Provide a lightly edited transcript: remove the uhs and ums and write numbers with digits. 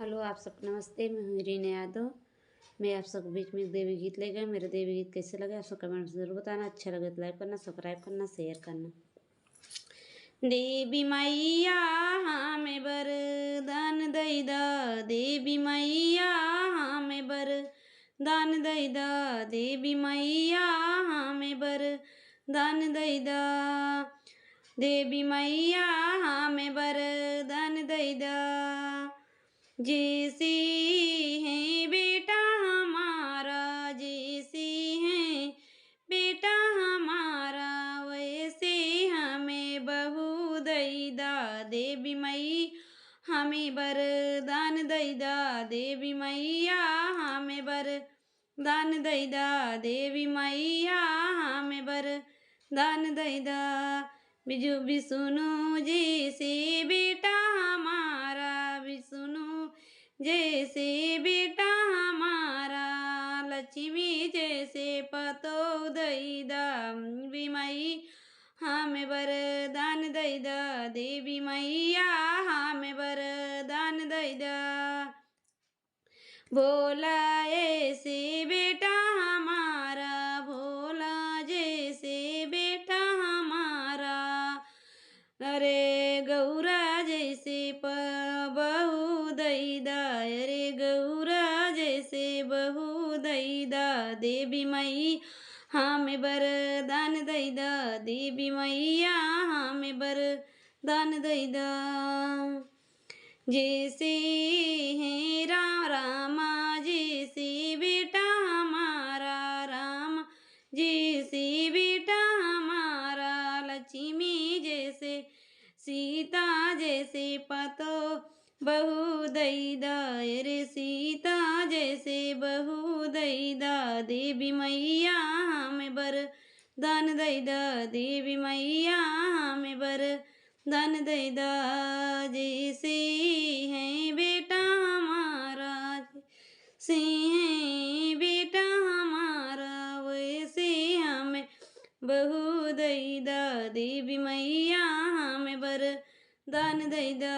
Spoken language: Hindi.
हेलो, आप सबको नमस्ते। मैं हूँ रीना यादव। मैं आप सबके बीच में एक देवी गीत ले गई। मेरा देवी गीत कैसे लगे आप सब कमेंट में ज़रूर बताना। अच्छा लगे तो लाइक करना, सब्सक्राइब करना, शेयर करना। देवी मैया हमें वरदान दई दा, देवी मैया हमें वरदान दई दा, देवी मैया हमें वरदान दई दा, देवी मैया हमें वरदान दई दा। जैसी है बेटा हमारा, जैसी है बेटा हमारा, वैसे हमें बहू दई दा, देवी मई हमें वरदान दई दा, देवी मैया हमें वरदान दई दा, देवी मैया हमें वरदान दई दा। बिजू विष्णु जैसे बेटा हमारा, विष्णु जैसे बेटा हमारा, लक्ष्मी जैसे पतो दई दा, विमई हमें वरदान दई दा, देवी मैया हमें वरदान दई दा। भोला ऐसे बेटा हमारा, भोला जैसे बेटा हमारा, अरे गौरा जैसे बहू दई दा, अरे गौरा जैसे बहू दई दा, देवी मई हमें वरदान दई दा, देवी मैया हमें वरदान दई दा। जैसे है रामा जैसे बेटा हमारा, राम जैसे बेटा हमारा, लक्ष्मी जैसे सीता जैसे पतो बहू दई दा, रे सीता जैसे बहू दई दा, देवी मैया हमें वरदान दई दा, देवी मैया हमें वरदान दई दा। जैसे है बेटा हमारा, से है बेटा हमारा, वैसे हमें बहू दई दा, देवी मैया हमें वरदान दई दा।